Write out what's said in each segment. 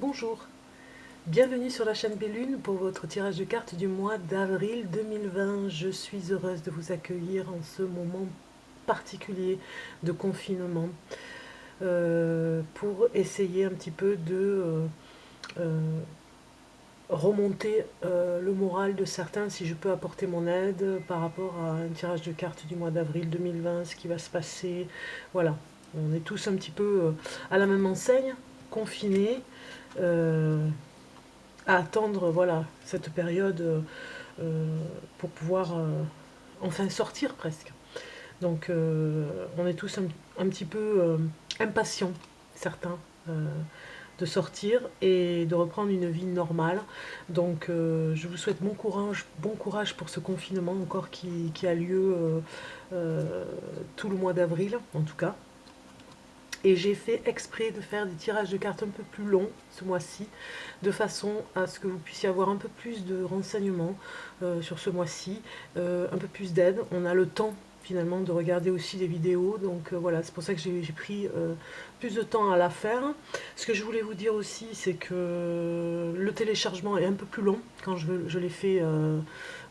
Bonjour, bienvenue sur la chaîne Bellune pour votre tirage de cartes du mois d'avril 2020. Je suis heureuse de vous accueillir en ce moment particulier de confinement pour essayer un petit peu de remonter le moral de certains, si je peux apporter mon aide par rapport à un tirage de cartes du mois d'avril 2020, ce qui va se passer. Voilà, on est tous un petit peu à la même enseigne, confinés. À attendre voilà, cette période pour pouvoir enfin sortir presque. Donc on est tous un petit peu impatients, certains, de sortir et de reprendre une vie normale. Donc je vous souhaite bon courage pour ce confinement encore qui a lieu tout le mois d'avril en tout cas. Et j'ai fait exprès de faire des tirages de cartes un peu plus longs ce mois-ci, de façon à ce que vous puissiez avoir un peu plus de renseignements sur ce mois-ci, un peu plus d'aide. On a le temps finalement de regarder aussi des vidéos, donc voilà, c'est pour ça que j'ai pris plus de temps à la faire. Ce que je voulais vous dire aussi, c'est que le téléchargement est un peu plus long quand je les fais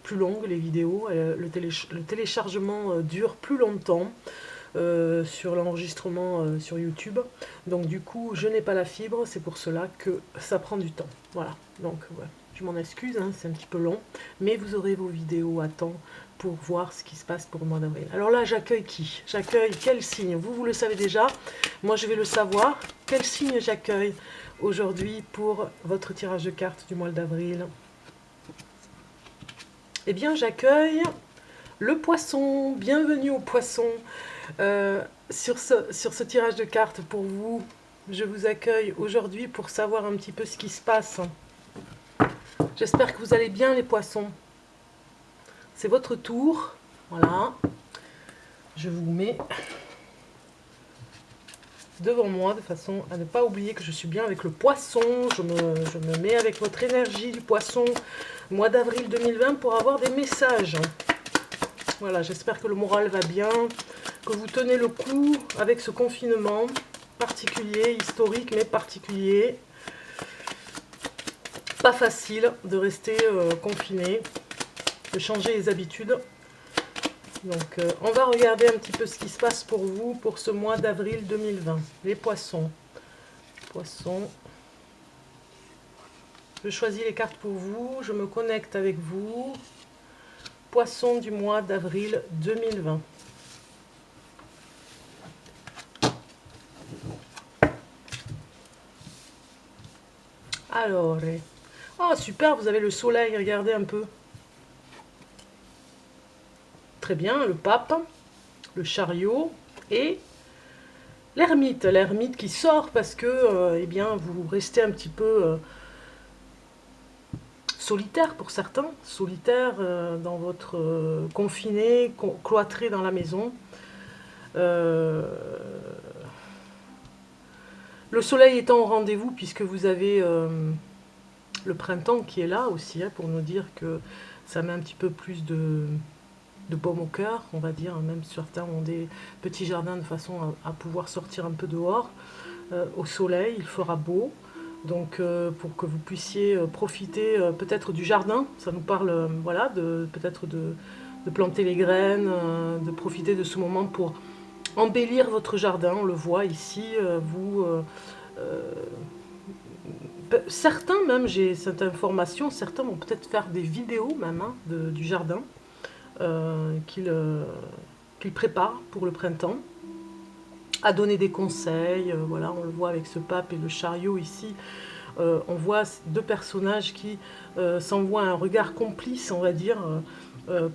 plus longues, les vidéos. Le téléchargement dure plus longtemps sur l'enregistrement sur YouTube. Donc du coup, je n'ai pas la fibre, c'est pour cela que ça prend du temps. Voilà, donc ouais, je m'en excuse, hein, c'est un petit peu long, mais vous aurez vos vidéos à temps pour voir ce qui se passe pour le mois d'avril. Alors là, j'accueille qui? J'accueille quel signe? Vous le savez déjà, moi je vais le savoir. Quel signe j'accueille aujourd'hui pour votre tirage de cartes du mois d'avril? Eh bien, j'accueille le poisson. Bienvenue au poisson. Sur ce tirage de cartes pour vous, je vous accueille aujourd'hui pour savoir un petit peu ce qui se passe. J'espère que vous allez bien les poissons. C'est votre tour. Voilà. Je vous mets devant moi de façon à ne pas oublier que je suis bien avec le poisson. Je me mets avec votre énergie du poisson. Mois d'avril 2020 pour avoir des messages. Voilà, j'espère que le moral va bien, que vous tenez le coup avec ce confinement particulier, historique mais particulier. Pas facile de rester confiné, de changer les habitudes. Donc on va regarder un petit peu ce qui se passe pour vous pour ce mois d'avril 2020. Les poissons. Poissons. Je choisis les cartes pour vous, je me connecte avec vous. Poissons du mois d'avril 2020. Alors, oh super, vous avez le soleil, regardez un peu. Très bien, le pape, le chariot et l'ermite. L'ermite qui sort parce que eh bien, vous restez un petit peu solitaire pour certains, solitaire dans votre confiné, cloîtré dans la maison. Le soleil étant au rendez-vous puisque vous avez le printemps qui est là aussi hein, pour nous dire que ça met un petit peu plus de baume au cœur, on va dire. Même certains ont des petits jardins de façon à pouvoir sortir un peu dehors au soleil, il fera beau. Donc pour que vous puissiez profiter peut-être du jardin, ça nous parle voilà, peut-être de planter les graines, de profiter de ce moment pour embellir votre jardin. On le voit ici, certains même, j'ai cette information, certains vont peut-être faire des vidéos même hein, du jardin qu'ils préparent pour le printemps, à donner des conseils. Voilà, on le voit avec ce pape et le chariot ici. On voit deux personnages qui s'envoient un regard complice, on va dire,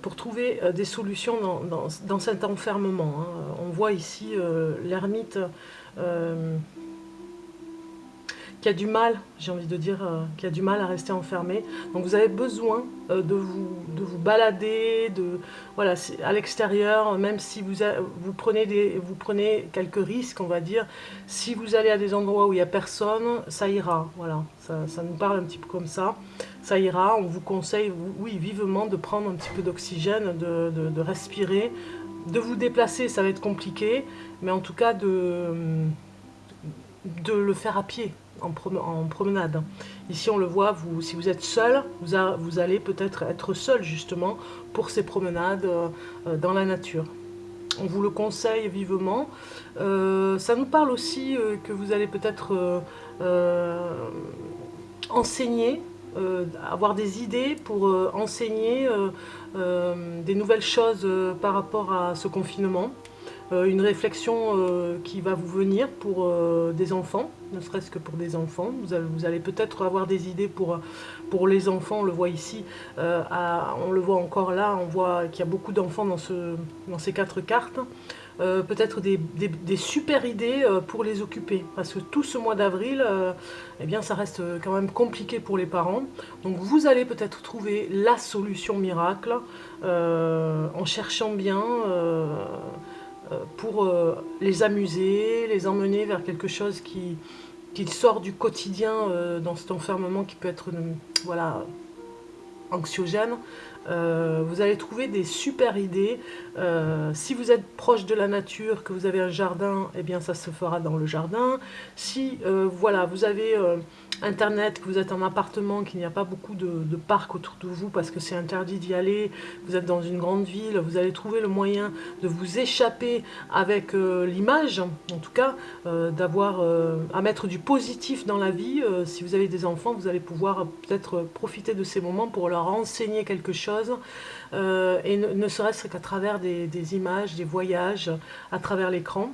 pour trouver des solutions dans cet enfermement. Hein. On voit ici l'ermite qui a du mal, j'ai envie de dire, qui a du mal à rester enfermé. Donc vous avez besoin de vous balader, voilà, à l'extérieur, même si vous prenez quelques risques, on va dire. Si vous allez à des endroits où il n'y a personne, ça ira. Voilà, ça nous parle un petit peu comme ça. Ça ira, on vous conseille, oui, vivement de prendre un petit peu d'oxygène, de respirer, de vous déplacer, ça va être compliqué, mais en tout cas de le faire à pied. en promenade. Ici, on le voit, si vous êtes seul, vous allez peut-être être seul, justement, pour ces promenades dans la nature. On vous le conseille vivement. Ça nous parle aussi que vous allez peut-être enseigner, avoir des idées pour enseigner des nouvelles choses par rapport à ce confinement. Une réflexion qui va vous venir pour des enfants, ne serait-ce que pour des enfants. Vous allez peut-être avoir des idées pour les enfants, on le voit ici, on le voit encore là, on voit qu'il y a beaucoup d'enfants dans ces 4 cartes. Peut-être des super idées pour les occuper, parce que tout ce mois d'avril, eh bien, ça reste quand même compliqué pour les parents. Donc vous allez peut-être trouver la solution miracle en cherchant bien pour les amuser, les emmener vers quelque chose qui sort du quotidien dans cet enfermement qui peut être voilà, anxiogène. Vous allez trouver des super idées. Si vous êtes proche de la nature, que vous avez un jardin, eh bien ça se fera dans le jardin. Si voilà, vous avez internet, que vous êtes en appartement, qu'il n'y a pas beaucoup de parcs autour de vous parce que c'est interdit d'y aller, vous êtes dans une grande ville, vous allez trouver le moyen de vous échapper avec l'image, en tout cas, d'avoir à mettre du positif dans la vie. Si vous avez des enfants, vous allez pouvoir peut-être profiter de ces moments pour leur enseigner quelque chose, et ne serait-ce qu'à travers des images, des voyages, à travers l'écran.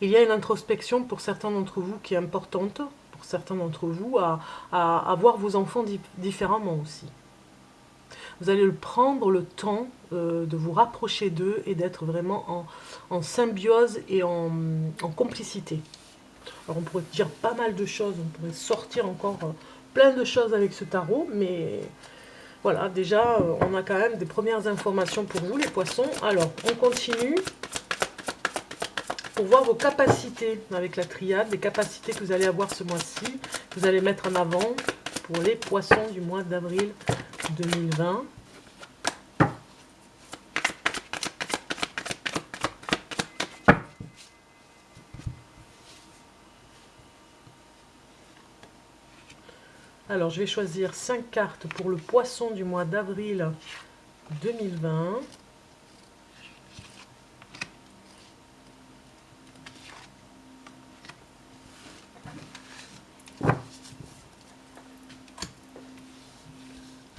Il y a une introspection pour certains d'entre vous qui est importante, pour certains d'entre vous, à voir vos enfants différemment aussi. Vous allez prendre le temps de vous rapprocher d'eux et d'être vraiment en symbiose et en complicité. Alors on pourrait dire pas mal de choses, on pourrait sortir encore plein de choses avec ce tarot, mais voilà, déjà on a quand même des premières informations pour vous les poissons. Alors on continue pour voir vos capacités avec la triade, les capacités que vous allez avoir ce mois-ci, que vous allez mettre en avant pour les poissons du mois d'avril 2020. Alors, je vais choisir 5 cartes pour le poisson du mois d'avril 2020.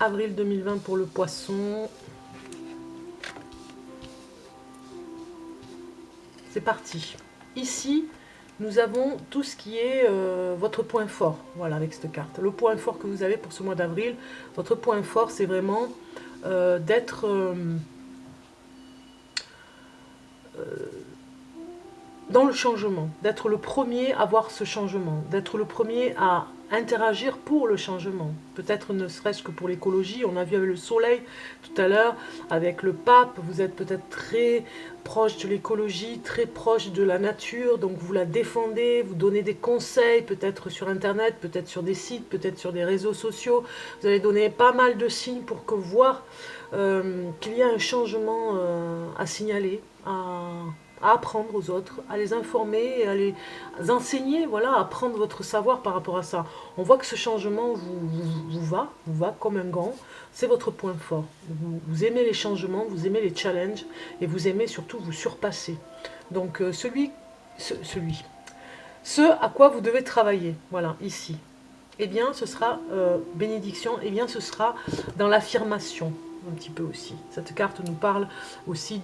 Avril 2020 pour le poisson. C'est parti. Ici, nous avons tout ce qui est votre point fort, voilà, avec cette carte. Le point fort que vous avez pour ce mois d'avril, votre point fort, c'est vraiment d'être dans le changement, d'être le premier à voir ce changement, d'être le premier à interagir pour le changement. Peut-être ne serait-ce que pour l'écologie, on a vu avec le soleil tout à l'heure, avec le pape, vous êtes peut-être très proche de l'écologie, très proche de la nature, donc vous la défendez, vous donnez des conseils, peut-être sur internet, peut-être sur des sites, peut-être sur des réseaux sociaux, vous allez donner pas mal de signes pour que voir qu'il y a un changement à signaler, à apprendre aux autres, à les informer, à les enseigner, voilà, à prendre votre savoir par rapport à ça. On voit que ce changement vous va comme un gant, c'est votre point fort. Vous aimez les changements, vous aimez les challenges, et vous aimez surtout vous surpasser. Donc ce à quoi vous devez travailler, voilà, ici, eh bien ce sera bénédiction, eh bien ce sera dans l'affirmation, un petit peu aussi. Cette carte nous parle aussi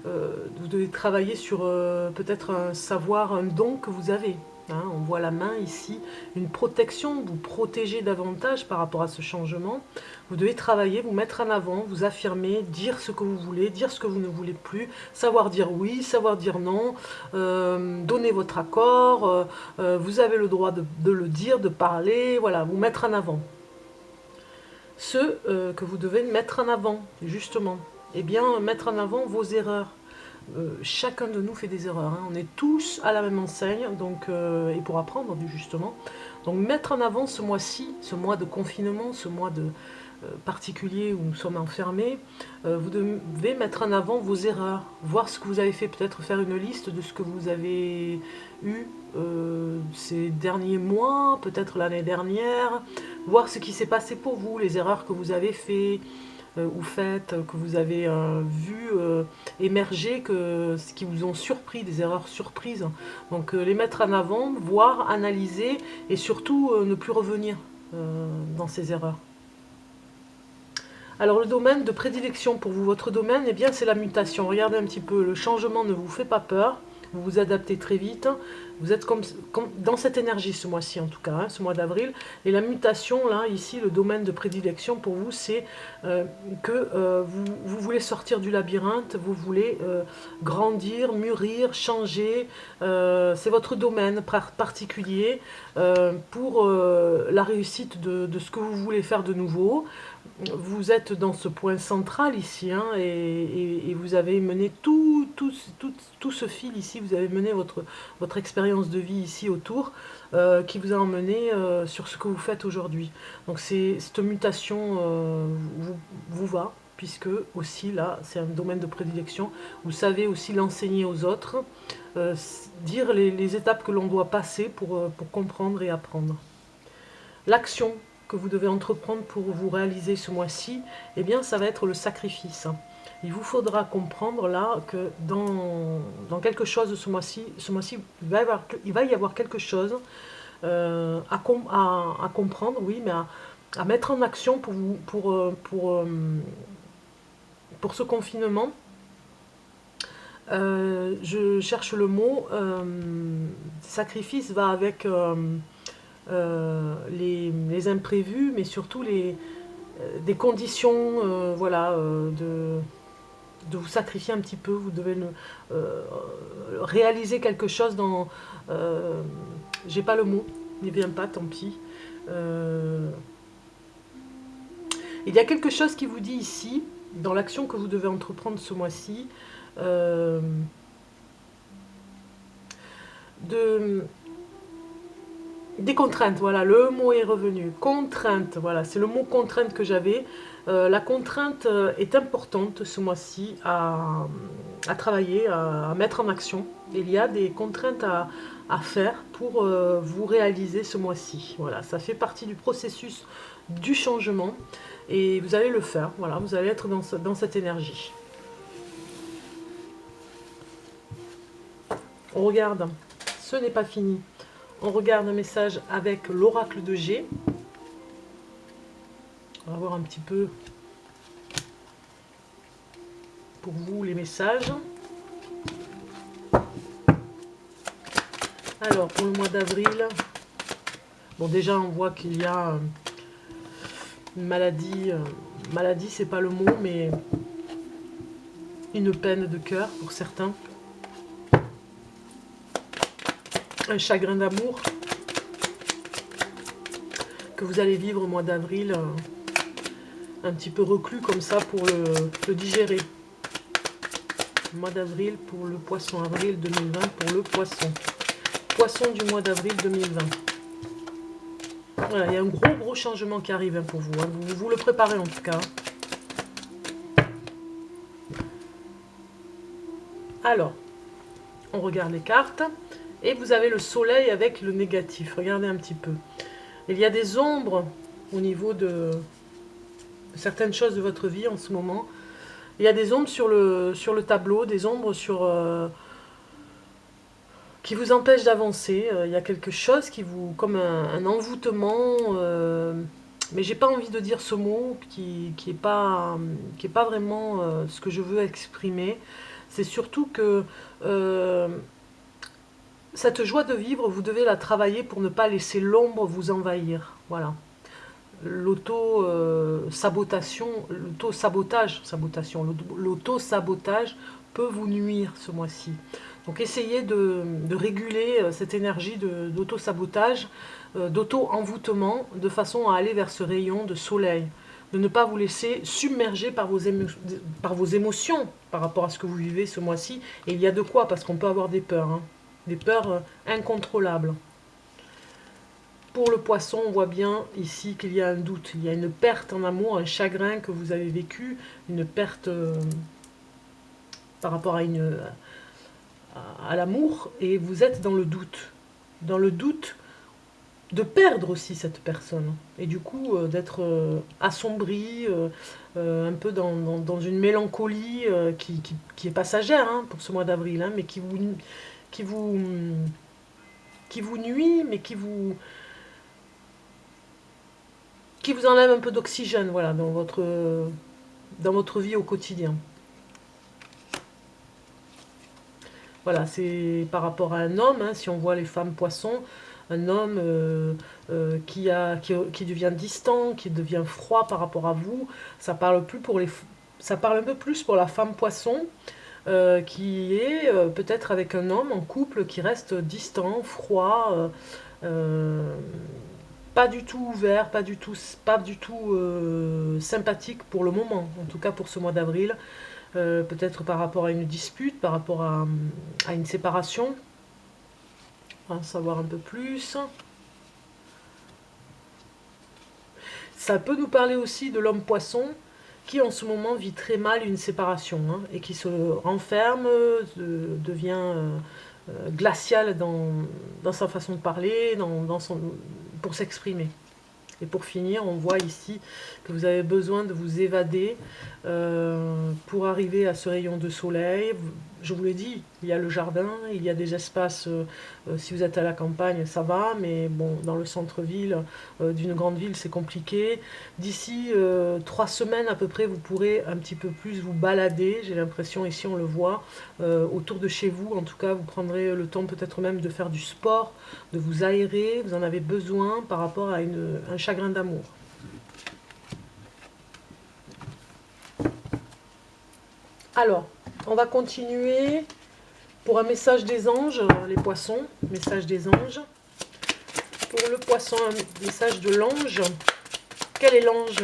vous devez travailler sur peut-être un savoir, un don que vous avez. Hein, on voit la main ici, une protection, vous protégez davantage par rapport à ce changement. Vous devez travailler, vous mettre en avant, vous affirmer, dire ce que vous voulez, dire ce que vous ne voulez plus, savoir dire oui, savoir dire non, donner votre accord, vous avez le droit de le dire, de parler, voilà, vous mettre en avant. Ce que vous devez mettre en avant, justement, eh bien, mettre en avant vos erreurs, chacun de nous fait des erreurs, hein. On est tous à la même enseigne, donc, et pour apprendre justement. Donc mettre en avant ce mois-ci, ce mois de confinement, ce mois de particulier où nous sommes enfermés, vous devez mettre en avant vos erreurs, voir ce que vous avez fait, peut-être faire une liste de ce que vous avez eu ces derniers mois, peut-être l'année dernière, voir ce qui s'est passé pour vous, les erreurs que vous avez faites ou faites, que vous avez vu émerger, ce qui vous ont surpris, des erreurs surprises. Donc les mettre en avant, voir, analyser et surtout ne plus revenir dans ces erreurs. Alors le domaine de prédilection pour vous, votre domaine, eh bien c'est la mutation. Regardez un petit peu, le changement ne vous fait pas peur, vous vous adaptez très vite, vous êtes comme dans cette énergie ce mois-ci en tout cas, hein, ce mois d'avril. Et la mutation, là, ici, le domaine de prédilection pour vous, c'est que vous voulez sortir du labyrinthe, vous voulez grandir, mûrir, changer. C'est votre domaine particulier pour la réussite de ce que vous voulez faire de nouveau. Vous êtes dans ce point central ici, hein, et vous avez mené tout ce fil ici, vous avez mené votre expérience de vie ici autour, qui vous a emmené sur ce que vous faites aujourd'hui. Donc cette mutation vous va, puisque aussi là, c'est un domaine de prédilection. Vous savez aussi l'enseigner aux autres, dire les étapes que l'on doit passer pour comprendre et apprendre. L'action que vous devez entreprendre pour vous réaliser ce mois-ci, eh bien, ça va être le sacrifice. Il vous faudra comprendre là que dans quelque chose ce mois-ci, il va y avoir quelque chose à comprendre, oui, mais à mettre en action pour ce confinement. Je cherche le mot. Sacrifice va avec les imprévus, mais surtout des conditions, voilà, de vous sacrifier un petit peu. Vous devez réaliser quelque chose dans... j'ai pas le mot, il ne vient pas, tant pis. Il y a quelque chose qui vous dit ici, dans l'action que vous devez entreprendre ce mois-ci, des contraintes, voilà, le mot est revenu. Contrainte, voilà, c'est le mot contrainte que j'avais. La contrainte est importante ce mois-ci à travailler, à mettre en action. Il y a des contraintes à faire pour vous réaliser ce mois-ci. Voilà, ça fait partie du processus du changement et vous allez le faire. Voilà, vous allez être dans cette énergie. On regarde, ce n'est pas fini. On regarde un message avec l'oracle de G. On va voir un petit peu pour vous les messages. Alors, pour le mois d'avril, bon, déjà on voit qu'il y a une maladie. Maladie, c'est pas le mot, mais une peine de cœur pour certains. Un chagrin d'amour que vous allez vivre au mois d'avril, un petit peu reclus comme ça pour le digérer. Le mois d'avril pour le poisson, avril 2020 pour le poisson. Poisson du mois d'avril 2020. Voilà, il y a un gros changement qui arrive pour vous, hein. Vous le préparez en tout cas. Alors, on regarde les cartes. Et vous avez le soleil avec le négatif. Regardez un petit peu. Il y a des ombres au niveau de certaines choses de votre vie en ce moment. Il y a des ombres sur le tableau, des ombres qui vous empêchent d'avancer. Il y a quelque chose qui vous... comme un envoûtement. Mais j'ai pas envie de dire ce mot qui est pas vraiment ce que je veux exprimer. C'est surtout que... cette joie de vivre, vous devez la travailler pour ne pas laisser l'ombre vous envahir. Voilà. L'auto-sabotage peut vous nuire ce mois-ci. Donc essayez de réguler cette énergie d'auto-sabotage, d'auto-envoûtement, de façon à aller vers ce rayon de soleil. de ne pas vous laisser submerger par vos émotions par rapport à ce que vous vivez ce mois-ci. Et il y a de quoi, parce qu'on peut avoir des peurs, hein, des peurs incontrôlables. Pour le poisson, on voit bien ici qu'il y a un doute, il y a une perte en amour, un chagrin que vous avez vécu, une perte par rapport à l'amour, et vous êtes dans le doute. Dans le doute de perdre aussi cette personne. Et du coup, d'être assombri, un peu dans une mélancolie qui est passagère hein, pour ce mois d'avril, hein, mais qui vous, qui vous nuit, mais qui vous enlève un peu d'oxygène voilà, dans votre vie au quotidien. Voilà, c'est par rapport à un homme, hein, si on voit les femmes poissons, un homme qui devient distant, qui devient froid par rapport à vous. Ça parle un peu plus pour la femme poisson, qui est peut-être avec un homme en couple qui reste distant, froid, pas du tout ouvert, pas du tout sympathique pour le moment, en tout cas pour ce mois d'avril. Peut-être par rapport à une dispute, par rapport à une séparation. On va en savoir un peu plus. Ça peut nous parler aussi de l'homme poisson qui en ce moment vit très mal une séparation hein, et qui se renferme, devient glacial dans sa façon de parler, pour s'exprimer. Et pour finir, on voit ici que vous avez besoin de vous évader pour arriver à ce rayon de soleil. Je vous l'ai dit, il y a le jardin, il y a des espaces, si vous êtes à la campagne, ça va, mais bon, dans le centre-ville d'une grande ville, c'est compliqué. D'ici 3 semaines à peu près, vous pourrez un petit peu plus vous balader, j'ai l'impression, ici on le voit, autour de chez vous. En tout cas, vous prendrez le temps peut-être même de faire du sport, de vous aérer, vous en avez besoin par rapport à un chagrin d'amour. Alors, on va continuer pour un message des anges, les poissons, message des anges. Pour le poisson, un message de l'ange. Quel est l'ange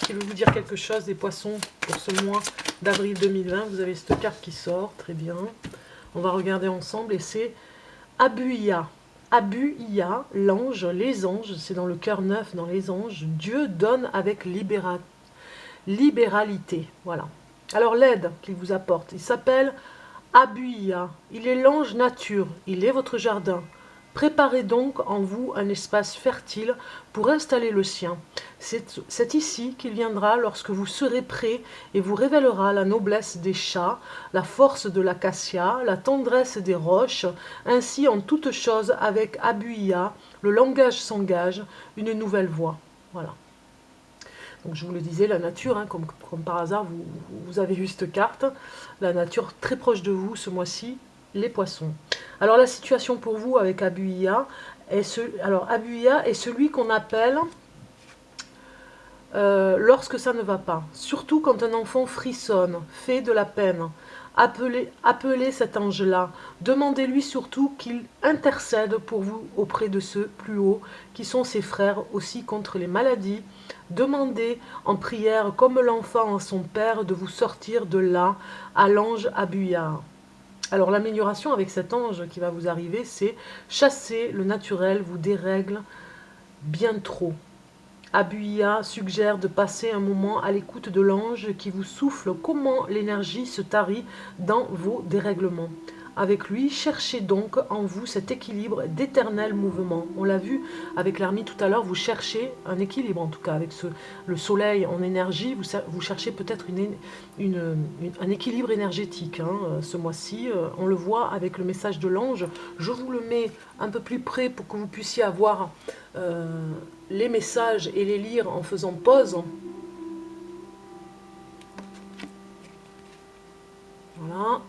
qui veut vous dire quelque chose des poissons pour ce mois d'avril 2020? Vous avez cette carte qui sort, très bien. On va regarder ensemble et c'est Abuia. Abuia, l'ange, les anges, c'est dans le cœur neuf, dans les anges. Dieu donne avec libéralité. Voilà. Alors l'aide qu'il vous apporte, il s'appelle Abuia. Il est l'ange nature, il est votre jardin. Préparez donc en vous un espace fertile pour installer le sien. C'est ici qu'il viendra lorsque vous serez prêt et vous révélera la noblesse des chats, la force de l'acacia, la tendresse des roches. Ainsi, en toute chose, avec Abuia, le langage s'engage, une nouvelle voix. Voilà. Donc je vous le disais, la nature, hein, comme par hasard, vous avez vu cette carte. La nature très proche de vous ce mois-ci, les poissons. Alors la situation pour vous avec Abuia Abuia est celui qu'on appelle lorsque ça ne va pas. Surtout quand un enfant frissonne, fait de la peine. Appelez cet ange-là. Demandez-lui surtout qu'il intercède pour vous auprès de ceux plus hauts, qui sont ses frères aussi contre les maladies. Demandez en prière, comme l'enfant à son père, de vous sortir de là, à l'ange Abuia. Alors l'amélioration avec cet ange qui va vous arriver, c'est chasser le naturel, vous dérègle bien trop. Abuia suggère de passer un moment à l'écoute de l'ange qui vous souffle comment l'énergie se tarit dans vos dérèglements. Avec lui, cherchez donc en vous cet équilibre d'éternel mouvement. On l'a vu avec l'Hermite tout à l'heure, vous cherchez un équilibre, en tout cas avec le soleil en énergie, vous cherchez peut-être un équilibre énergétique hein, ce mois-ci. On le voit avec le message de l'ange. Je vous le mets un peu plus près pour que vous puissiez avoir les messages et les lire en faisant pause. Voilà.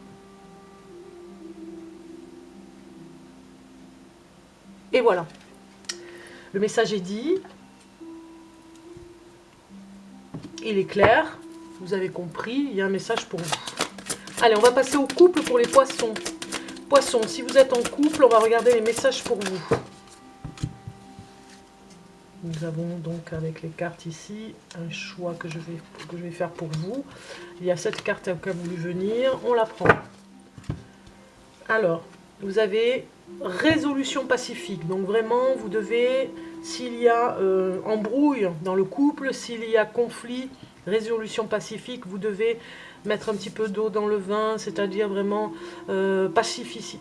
Et voilà, le message est dit, il est clair, vous avez compris, il y a un message pour vous. Allez, on va passer au couple pour les poissons. Poissons, si vous êtes en couple, on va regarder les messages pour vous. Nous avons donc avec les cartes ici un choix que je vais faire pour vous. Il y a cette carte qui a voulu venir, on la prend. Alors, vous avez résolution pacifique. Donc vraiment, vous devez, s'il y a embrouille dans le couple, s'il y a conflit, résolution pacifique, vous devez mettre un petit peu d'eau dans le vin, c'est-à-dire vraiment pacifisme.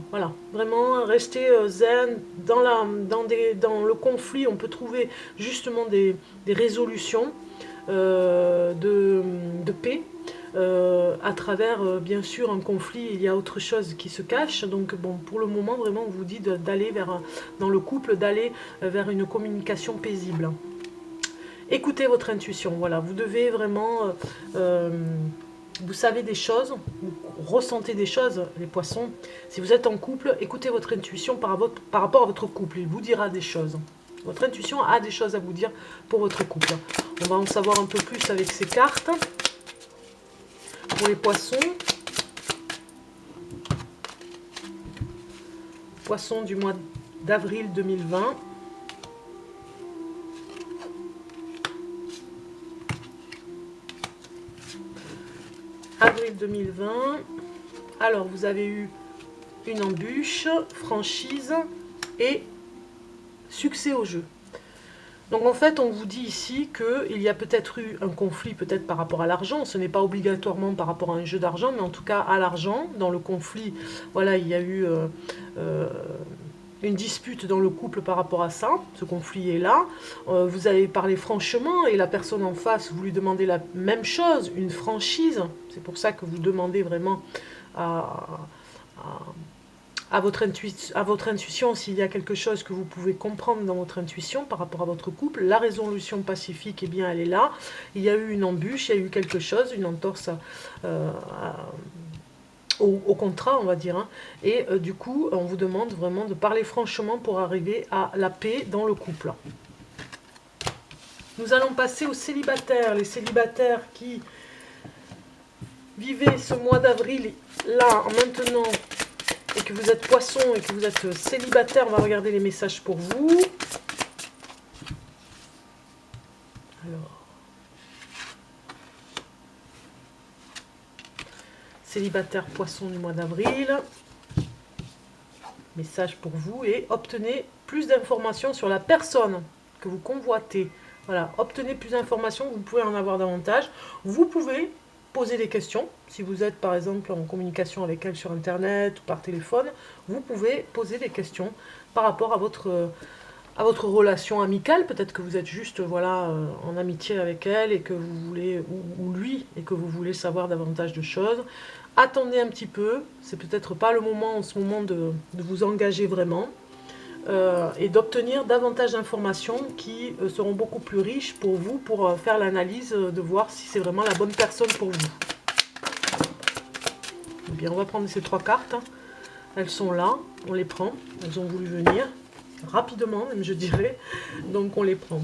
Voilà, vraiment rester zen. Dans le conflit, on peut trouver justement des résolutions de paix. À travers, bien sûr, un conflit, il y a autre chose qui se cache. Donc, bon, pour le moment, vraiment, on vous dit d'aller dans le couple, d'aller vers une communication paisible. Écoutez votre intuition, voilà, vous devez vraiment, vous savez des choses, vous ressentez des choses, les poissons. Si vous êtes en couple, écoutez votre intuition par rapport à votre couple, il vous dira des choses. Votre intuition a des choses à vous dire pour votre couple. On va en savoir un peu plus avec ces cartes. Pour les poissons, poissons du mois d'avril 2020. Avril 2020. Alors, vous avez eu une embûche, franchise et succès au jeu. Donc en fait, on vous dit ici qu'il y a peut-être eu un conflit, peut-être par rapport à l'argent. Ce n'est pas obligatoirement par rapport à un jeu d'argent, mais en tout cas à l'argent. Dans le conflit, voilà, il y a eu une dispute dans le couple par rapport à ça. Ce conflit est là. Vous avez parlé franchement et la personne en face, vous lui demandez la même chose, une franchise. C'est pour ça que vous demandez vraiment à votre intuition, s'il y a quelque chose que vous pouvez comprendre dans votre intuition par rapport à votre couple. La résolution pacifique, eh bien, elle est là. Il y a eu une embûche, il y a eu quelque chose, une entorse au contrat, on va dire. Hein. Et du coup, on vous demande vraiment de parler franchement pour arriver à la paix dans le couple. Nous allons passer aux célibataires. Les célibataires qui vivaient ce mois d'avril, là, maintenant, et que vous êtes poisson et que vous êtes célibataire, on va regarder les messages pour vous. Alors, célibataire poisson du mois d'avril. Message pour vous et obtenez plus d'informations sur la personne que vous convoitez. Voilà, obtenez plus d'informations, vous pouvez en avoir davantage. Vous pouvez poser des questions. Si vous êtes par exemple en communication avec elle sur internet ou par téléphone, vous pouvez poser des questions par rapport à votre relation amicale. Peut-être que vous êtes juste voilà, en amitié avec elle et que vous voulez, ou lui, et que vous voulez savoir davantage de choses. Attendez un petit peu, c'est peut-être pas le moment en ce moment de vous engager vraiment. Et d'obtenir davantage d'informations qui seront beaucoup plus riches pour vous, pour faire l'analyse, de voir si c'est vraiment la bonne personne pour vous. Eh bien, on va prendre ces trois cartes. Elles sont là, on les prend. Elles ont voulu venir, rapidement même je dirais. Donc on les prend.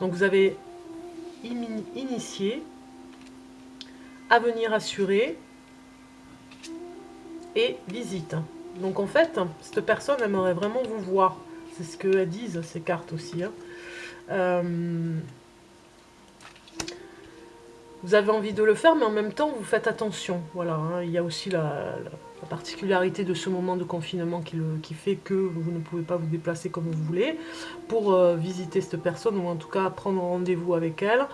Donc vous avez initié, avenir assuré, et visite. Donc en fait, cette personne aimerait vraiment vous voir. C'est ce qu'elles disent, ces cartes aussi. Hein. Vous avez envie de le faire, mais en même temps, vous faites attention. Voilà, hein. Il y a aussi la particularité de ce moment de confinement qui fait que vous ne pouvez pas vous déplacer comme vous voulez pour visiter cette personne, ou en tout cas prendre rendez-vous avec elle.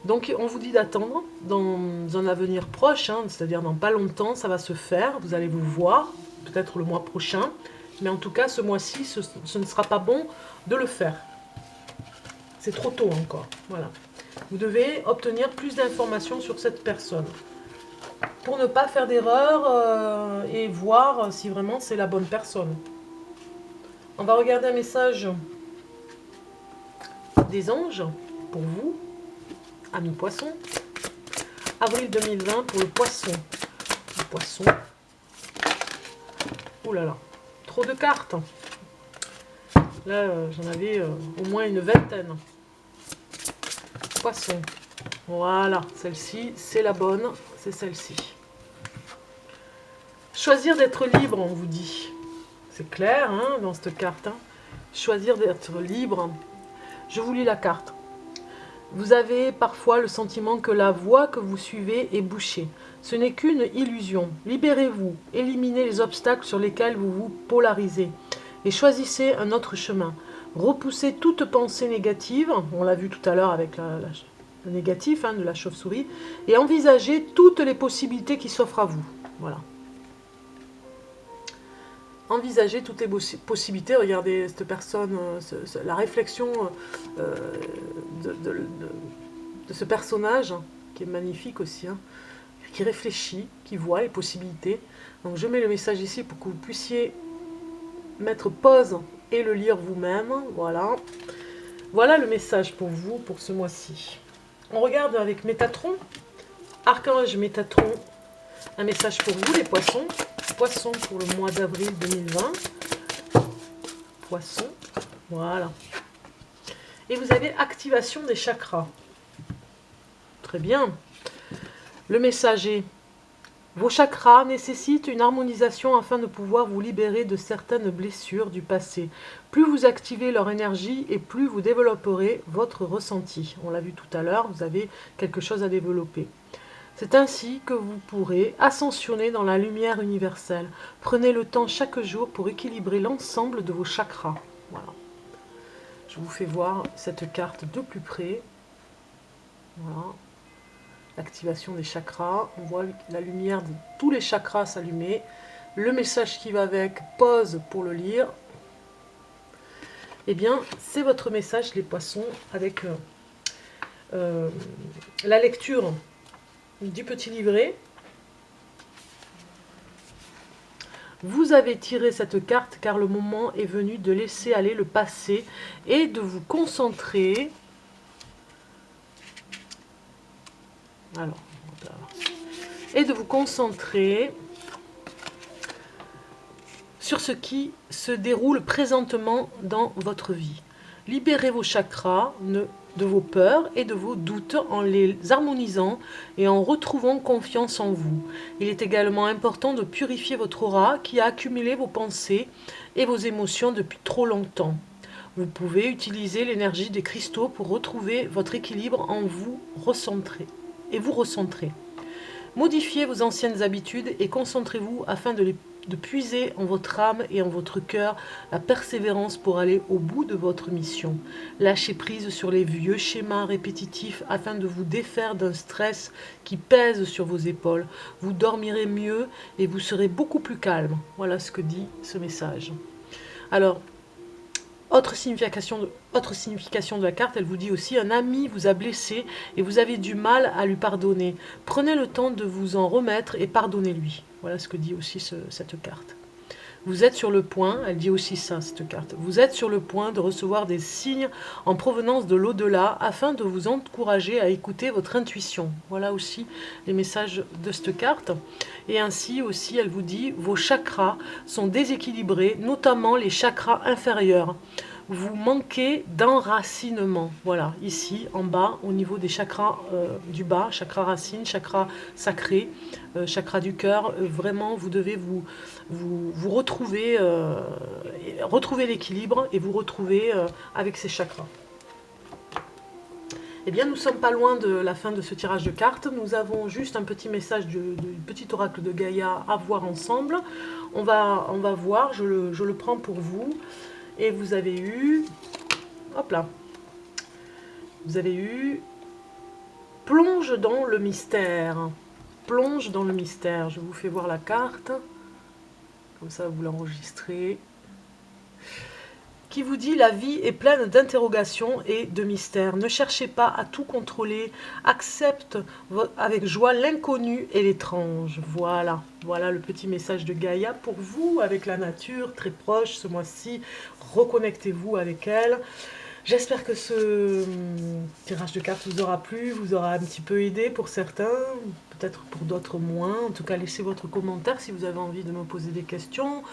Donc on vous dit d'attendre dans un avenir proche, hein, c'est-à-dire dans pas longtemps, ça va se faire, vous allez vous voir, peut-être le mois prochain, mais en tout cas ce mois-ci, ce ne sera pas bon de le faire. C'est trop tôt encore, voilà. Vous devez obtenir plus d'informations sur cette personne pour ne pas faire d'erreur et voir si vraiment c'est la bonne personne. On va regarder un message des anges pour vous. Amis poisson, avril 2020 pour le poisson. Le poisson. Ouh là là, trop de cartes. Là, j'en avais au moins une vingtaine. Poisson. Voilà, celle-ci, c'est la bonne, c'est celle-ci. Choisir d'être libre, on vous dit. C'est clair, hein, dans cette carte. Hein. Choisir d'être libre. Je vous lis la carte. Vous avez parfois le sentiment que la voie que vous suivez est bouchée. Ce n'est qu'une illusion. Libérez-vous, éliminez les obstacles sur lesquels vous vous polarisez et choisissez un autre chemin. Repoussez toute pensée négative, on l'a vu tout à l'heure avec le négatif hein, de la chauve-souris, et envisagez toutes les possibilités qui s'offrent à vous. Voilà. Envisagez toutes les possibilités, regardez cette personne, la réflexion de ce personnage, qui est magnifique aussi, hein, qui réfléchit, qui voit les possibilités. Donc je mets le message ici pour que vous puissiez mettre pause et le lire vous-même. Voilà. Voilà le message pour vous pour ce mois-ci. On regarde avec Métatron, Archange Métatron, un message pour vous les poissons. Poisson pour le mois d'avril 2020. Poisson, voilà. Et vous avez activation des chakras. Très bien. Le messager. Vos chakras nécessitent une harmonisation afin de pouvoir vous libérer de certaines blessures du passé. Plus vous activez leur énergie et plus vous développerez votre ressenti. On l'a vu tout à l'heure, vous avez quelque chose à développer. C'est ainsi que vous pourrez ascensionner dans la lumière universelle. Prenez le temps chaque jour pour équilibrer l'ensemble de vos chakras. Voilà. Je vous fais voir cette carte de plus près. Voilà. L'activation des chakras. On voit la lumière de tous les chakras s'allumer. Le message qui va avec, pause pour le lire. Eh bien, c'est votre message, les poissons, avec la lecture du petit livret. Vous avez tiré cette carte car le moment est venu de laisser aller le passé et de vous concentrer. Et de vous concentrer sur ce qui se déroule présentement dans votre vie. Libérez vos chakras de vos peurs et de vos doutes en les harmonisant et en retrouvant confiance en vous. Il est également important de purifier votre aura qui a accumulé vos pensées et vos émotions depuis trop longtemps. Vous pouvez utiliser l'énergie des cristaux pour retrouver votre équilibre en vous recentrer et vous recentrer. Modifiez vos anciennes habitudes et concentrez-vous afin de puiser en votre âme et en votre cœur la persévérance pour aller au bout de votre mission. Lâchez prise sur les vieux schémas répétitifs afin de vous défaire d'un stress qui pèse sur vos épaules. Vous dormirez mieux et vous serez beaucoup plus calme. Voilà ce que dit ce message. Alors, autre signification de la carte, elle vous dit aussi: un ami vous a blessé et vous avez du mal à lui pardonner. Prenez le temps de vous en remettre et pardonnez-lui. Voilà ce que dit aussi cette carte. Vous êtes sur le point, elle dit aussi ça, cette carte. Vous êtes sur le point de recevoir des signes en provenance de l'au-delà afin de vous encourager à écouter votre intuition. Voilà aussi les messages de cette carte. Et ainsi aussi, elle vous dit, vos chakras sont déséquilibrés, notamment les chakras inférieurs. Vous manquez d'enracinement. Voilà, ici, en bas, au niveau des chakras du bas, chakra racine, chakra sacré, chakra du cœur, vraiment, vous devez vous retrouver, retrouver l'équilibre et vous retrouver avec ces chakras. Eh bien, nous ne sommes pas loin de la fin de ce tirage de cartes. Nous avons juste un petit message du petit oracle de Gaïa à voir ensemble. On va voir, je le prends pour vous. Et vous avez eu, hop là, vous avez eu plonge dans le mystère. Plonge dans le mystère. Je vous fais voir la carte. Comme ça, vous l'enregistrez. Qui vous dit: la vie est pleine d'interrogations et de mystères. Ne cherchez pas à tout contrôler. Accepte avec joie l'inconnu et l'étrange. Voilà, voilà le petit message de Gaïa pour vous, avec la nature, très proche ce mois-ci. Reconnectez-vous avec elle. J'espère que ce tirage de cartes vous aura plu, vous aura un petit peu aidé pour certains, peut-être pour d'autres moins. En tout cas, laissez votre commentaire si vous avez envie de me poser des questions.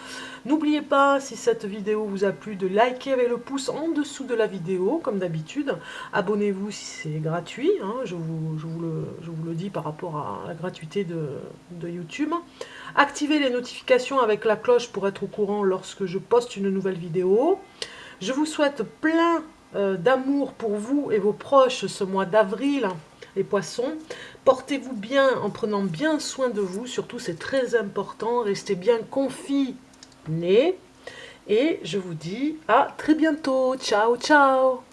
N'oubliez pas, si cette vidéo vous a plu, de liker avec le pouce en dessous de la vidéo, comme d'habitude. Abonnez-vous si c'est gratuit, hein, je vous le dis par rapport à la gratuité de YouTube. Activez les notifications avec la cloche pour être au courant lorsque je poste une nouvelle vidéo. Je vous souhaite plein d'amour pour vous et vos proches ce mois d'avril, les poissons. Portez-vous bien en prenant bien soin de vous, surtout c'est très important, restez bien confinés. Et je vous dis à très bientôt. Ciao, ciao!